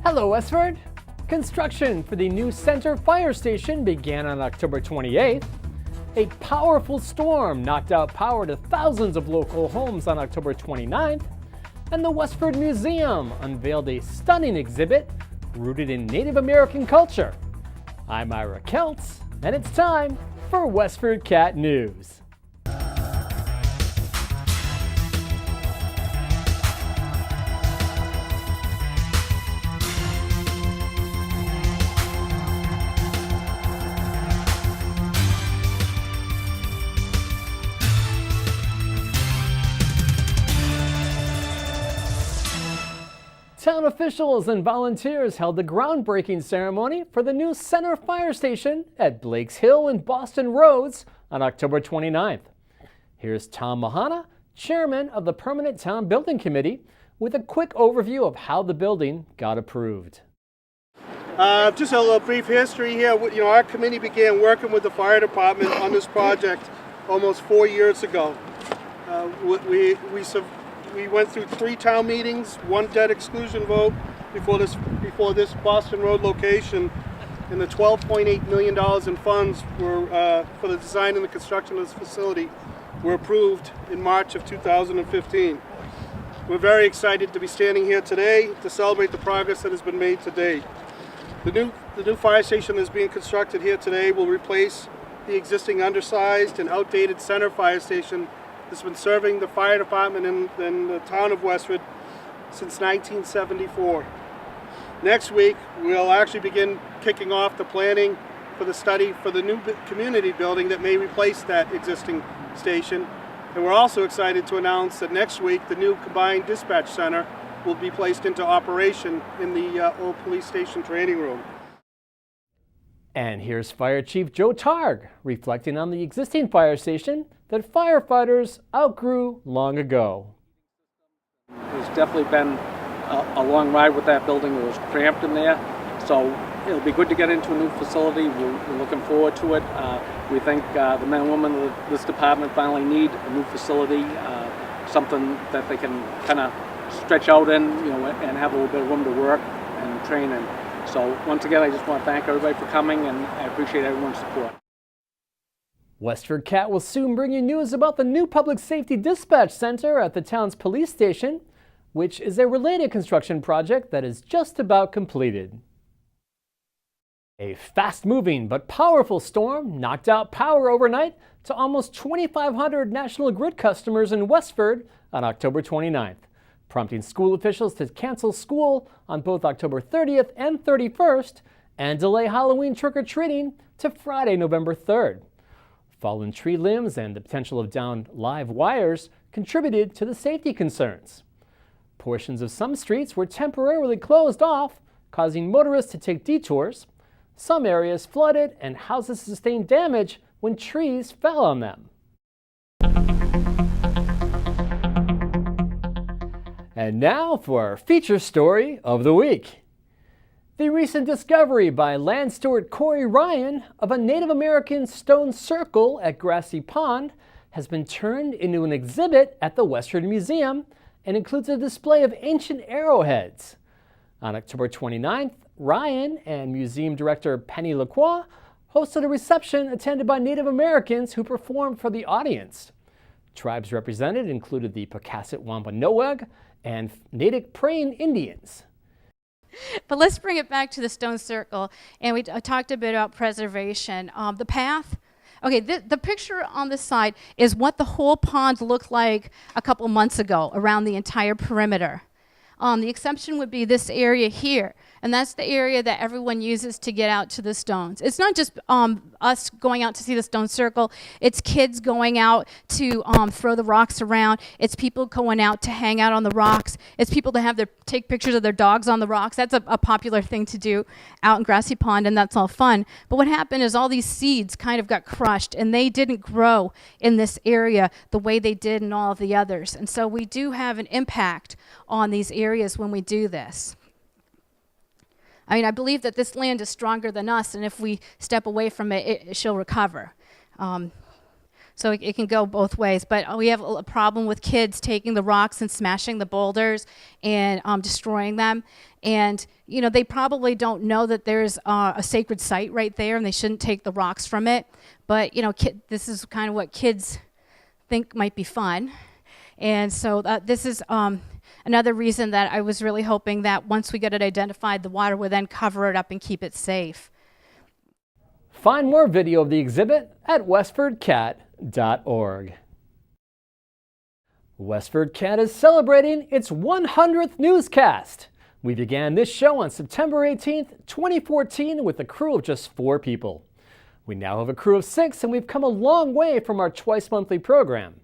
Hello, Westford! Construction for the new Center Fire Station began on October 28th. A powerful storm knocked out power to thousands of local homes on October 29th. And the Westford Museum unveiled a stunning exhibit rooted in Native American culture. I'm Ira Keltz, and it's time for Westford CAT News. Town officials and volunteers held the groundbreaking ceremony for the new Center Fire Station at Blake's Hill and Boston Roads on October 29th. Here's Tom Mahana, chairman of the Permanent Town Building Committee, with a quick overview of how the building got approved. Just a little brief history here. Our committee began working with the fire department on this project almost 4 years ago. We went through 3 town meetings, 1 debt exclusion vote before this Boston Road location, and the $12.8 million in funds were for the design and the construction of this facility were approved in March of 2015. We're very excited to be standing here today to celebrate the progress that has been made to date. The new fire station that's being constructed here today will replace the existing undersized and outdated Center Fire Station that's been serving the fire department in the town of Westford since 1974. Next week, we'll actually begin kicking off the planning for the study for the new community building that may replace that existing station. And we're also excited to announce that next week, the new combined dispatch center will be placed into operation in the old police station training room. And here's Fire Chief Joe Targ reflecting on the existing fire station that firefighters outgrew long ago. It's definitely been a long ride with that building. It was cramped in there, so it'll be good to get into a new facility. We're looking forward to it. We think the men and women of this department finally need a new facility, something that they can kind of stretch out in, and have a little bit of room to work and train in. So once again, I just want to thank everybody for coming, and I appreciate everyone's support. Westford CAT will soon bring you news about the new Public Safety Dispatch Center at the town's police station, which is a related construction project that is just about completed. A fast-moving but powerful storm knocked out power overnight to almost 2,500 National Grid customers in Westford on October 29th, prompting school officials to cancel school on both October 30th and 31st and delay Halloween trick-or-treating to Friday, November 3rd. Fallen tree limbs and the potential of downed live wires contributed to the safety concerns. Portions of some streets were temporarily closed off, causing motorists to take detours. Some areas flooded and houses sustained damage when trees fell on them. And now for our feature story of the week. The recent discovery by land steward Cori Ryan of a Native American stone circle at Grassy Pond has been turned into an exhibit at the Westford Museum and includes a display of ancient arrowheads. On October 29th, Ryan and museum director Penny Lacroix hosted a reception attended by Native Americans who performed for the audience. Tribes represented included the Pocasset Wampanoag and Natick Praying Indians. But let's bring it back to the stone circle, and we talked a bit about preservation. The path, okay, the picture on this side is what the whole pond looked like a couple months ago around the entire perimeter. The exception would be this area here, and that's the area that everyone uses to get out to the stones. It's not just us going out to see the stone circle, it's kids going out to throw the rocks around, it's people going out to hang out on the rocks, it's people to take pictures of their dogs on the rocks. That's a popular thing to do out in Grassy Pond, and that's all fun. But what happened is all these seeds kind of got crushed, and they didn't grow in this area the way they did in all of the others. And so we do have an impact on these areas when we do this. I mean, I believe that this land is stronger than us, and if we step away from it, she'll recover. So it can go both ways. But we have a problem with kids taking the rocks and smashing the boulders and destroying them. And, you know, they probably don't know that there's a sacred site right there and they shouldn't take the rocks from it. But, you know, this is kind of what kids think might be fun. And so this is another reason that I was really hoping that once we get it identified, the water would then cover it up and keep it safe. Find more video of the exhibit at WestfordCAT.org. Westford CAT is celebrating its 100th newscast. We began this show on September 18th, 2014 with a crew of just 4 people. We now have a crew of 6 and we've come a long way from our twice-monthly program.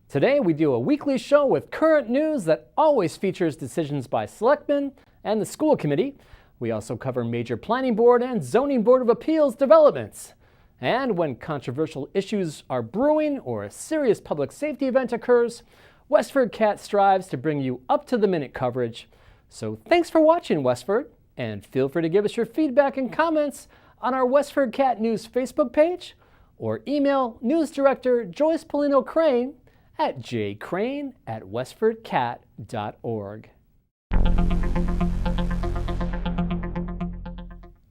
Today we do a weekly show with current news that always features decisions by selectmen and the school committee. We also cover major planning board and zoning board of appeals developments. And when controversial issues are brewing or a serious public safety event occurs, Westford CAT strives to bring you up-to-the-minute coverage. So thanks for watching, Westford, and feel free to give us your feedback and comments on our Westford CAT News Facebook page or email News Director Joyce Polino Crane at jcrane@westfordcat.org.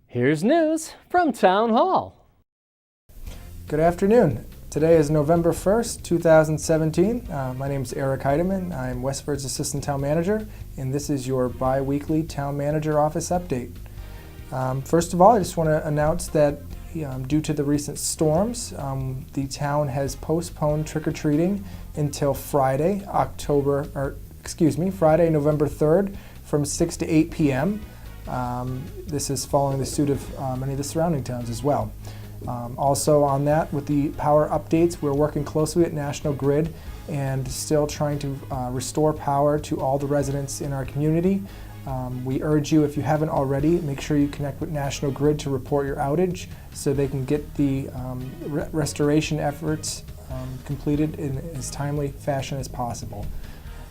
Here's news from Town Hall. Good afternoon. Today is November 1st, 2017. My name is Eric Heidemann. I'm Westford's Assistant Town Manager, and this is your bi-weekly Town Manager Office Update. First of all, I just want to announce that due to the recent storms, the town has postponed trick-or-treating until Friday, November 3rd from 6 to 8 p.m. This is following the suit of many of the surrounding towns as well. Also on that, with the power updates, we're working closely with National Grid and still trying to restore power to all the residents in our community. We urge you, if you haven't already, make sure you connect with National Grid to report your outage so they can get the restoration efforts completed in as timely fashion as possible.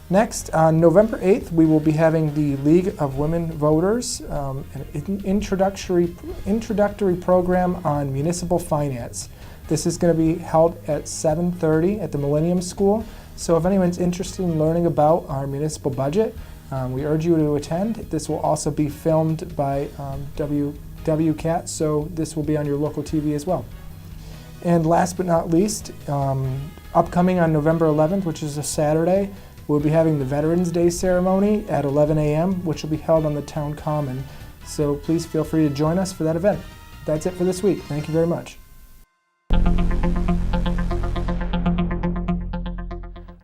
Next, on November 8th, we will be having the League of Women Voters, an introductory program on municipal finance. This is going to be held at 7:30 at the Millennium School. So if anyone's interested in learning about our municipal budget, we urge you to attend. This will also be filmed by WCAT, so this will be on your local TV as well. And last but not least, upcoming on November 11th, which is a Saturday, we'll be having the Veterans Day ceremony at 11 a.m., which will be held on the town common. So please feel free to join us for that event. That's it for this week. Thank you very much.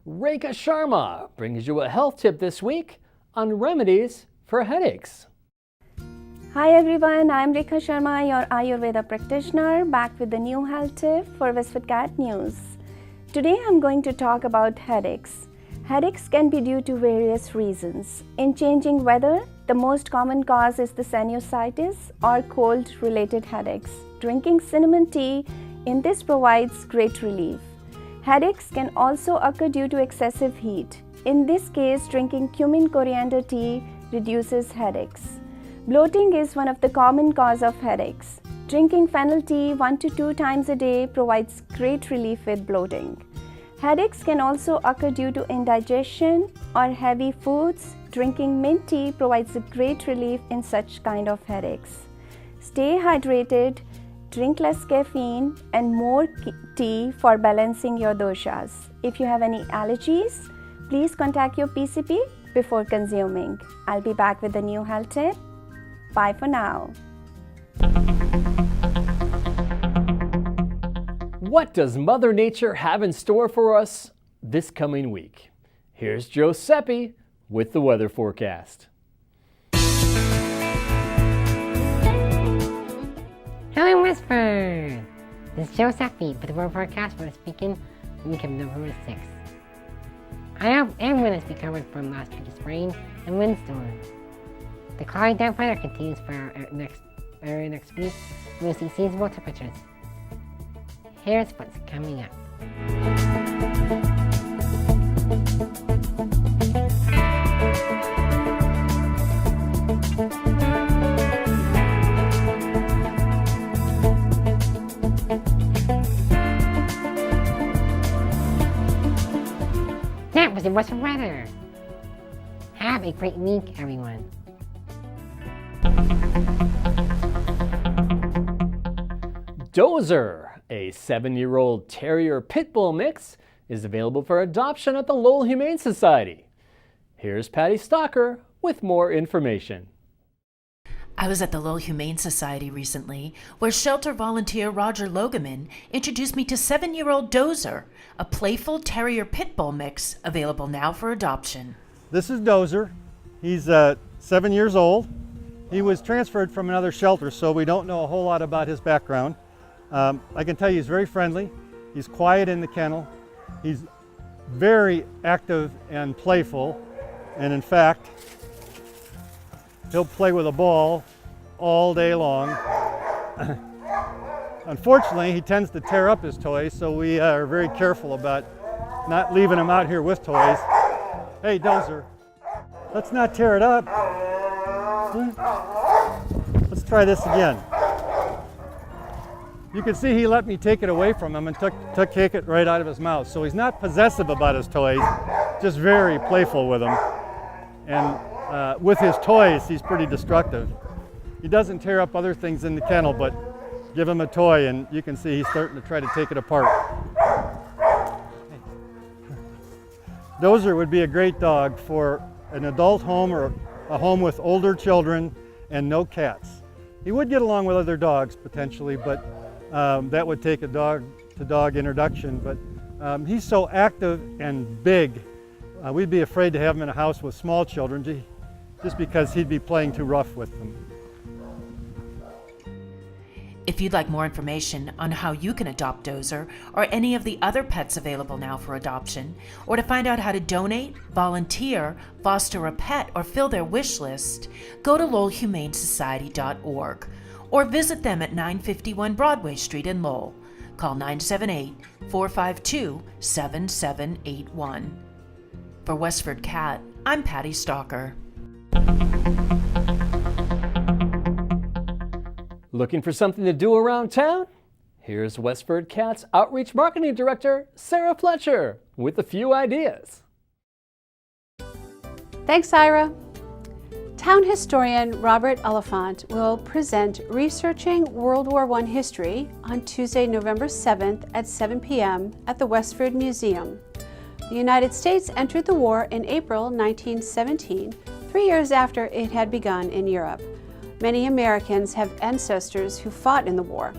Rekha Sharma brings you a health tip this week on remedies for headaches. Hi everyone, I'm Rekha Sharma, your Ayurveda practitioner, back with the new health tip for Westford CAT News. Today I'm going to talk about headaches. Headaches can be due to various reasons. In changing weather, the most common cause is the sinusitis or cold-related headaches. Drinking cinnamon tea in this provides great relief. Headaches can also occur due to excessive heat. In this case, drinking cumin coriander tea reduces headaches. Bloating is one of the common causes of headaches. Drinking fennel tea 1 to 2 times a day provides great relief with bloating. Headaches can also occur due to indigestion or heavy foods. Drinking mint tea provides a great relief in such kind of headaches. Stay hydrated, drink less caffeine and more tea for balancing your doshas. If you have any allergies, please contact your PCP before consuming. I'll be back with a new health tip. Bye for now. What does Mother Nature have in store for us this coming week? Here's Joe Seppi with the weather forecast. Hello, Westford! This is Joe Seppi with the weather forecast for this weekend, the week of November 6th. I am going to be covered from last week's rain and windstorms. The cloudy damp weather continues for our next week. We'll see seasonable temperatures. Here's what's coming up. the Westford weather. Have a great week, everyone. Dozer, a 7-year-old Terrier Pit Bull mix, is available for adoption at the Lowell Humane Society. Here's Patty Stocker with more information. I was at the Lowell Humane Society recently, where shelter volunteer Roger Logeman introduced me to 7-year-old Dozer, a playful Terrier Pit Bull mix available now for adoption. This is Dozer. He's 7 years old. He was transferred from another shelter, so we don't know a whole lot about his background. I can tell you he's very friendly. He's quiet in the kennel. He's very active and playful, and in fact, he'll play with a ball all day long. Unfortunately, he tends to tear up his toys, so we are very careful about not leaving him out here with toys. Hey, Dozer, let's not tear it up. Let's try this again. You can see he let me take it away from him and took it right out of his mouth. So he's not possessive about his toys, just very playful with them. And with his toys, he's pretty destructive. He doesn't tear up other things in the kennel, but give him a toy and you can see he's starting to try to take it apart. Dozer would be a great dog for an adult home or a home with older children and no cats. He would get along with other dogs potentially, but that would take a dog-to-dog introduction. But he's so active and big, we'd be afraid to have him in a house with small children just because he'd be playing too rough with them. If you'd like more information on how you can adopt Dozer or any of the other pets available now for adoption, or to find out how to donate, volunteer, foster a pet, or fill their wish list, go to lowellhumanesociety.org or visit them at 951 Broadway Street in Lowell. Call 978-452-7781. For Westford CAT, I'm Patty Stocker. Looking for something to do around town? Here's Westford CAT's Outreach Marketing Director, Sarah Fletcher, with a few ideas. Thanks, Ira. Town historian Robert Oliphant will present Researching World War I History on Tuesday, November 7th at 7 p.m. at the Westford Museum. The United States entered the war in April 1917, 3 years after it had begun in Europe. Many Americans have ancestors who fought in the war.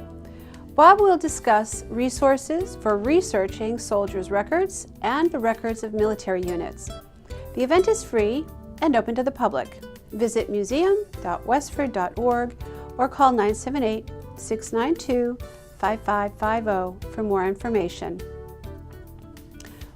Bob will discuss resources for researching soldiers' records and the records of military units. The event is free and open to the public. Visit museum.westford.org or call 978-692-5550 for more information.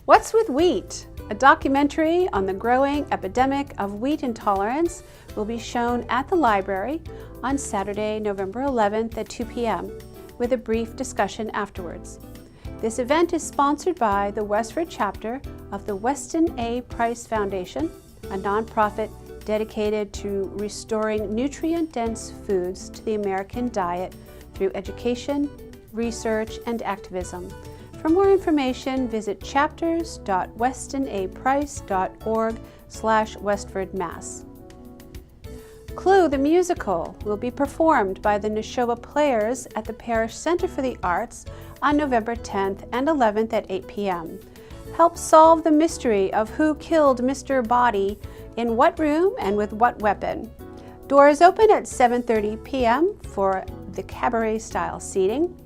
What's with Wheat? A documentary on the growing epidemic of wheat intolerance will be shown at the library on Saturday, November 11th at 2 p.m. with a brief discussion afterwards. This event is sponsored by the Westford chapter of the Weston A. Price Foundation, a nonprofit dedicated to restoring nutrient-dense foods to the American diet through education, research, and activism. For more information, visit chapters.westonaprice.org/WestfordMass. Clue the Musical will be performed by the Neshoba Players at the Parish Center for the Arts on November 10th and 11th at 8 p.m. Help solve the mystery of who killed Mr. Body, in what room, and with what weapon. Doors open at 7:30 p.m. for the cabaret-style seating.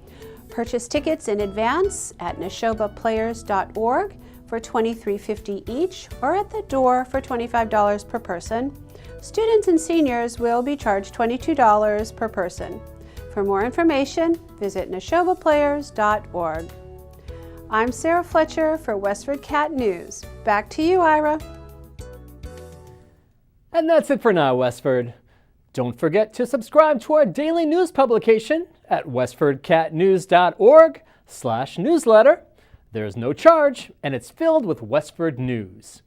Purchase tickets in advance at neshobaplayers.org for $23.50 each or at the door for $25 per person. Students and seniors will be charged $22 per person. For more information, visit neshobaplayers.org. I'm Sarah Fletcher for Westford CAT News. Back to you, Ira. And that's it for now, Westford. Don't forget to subscribe to our daily news publication at westfordcatnews.org/newsletter. There's no charge, and it's filled with Westford news.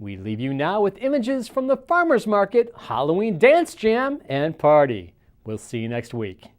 We leave you now with images from the Farmers Market Halloween Dance Jam and Party. We'll see you next week.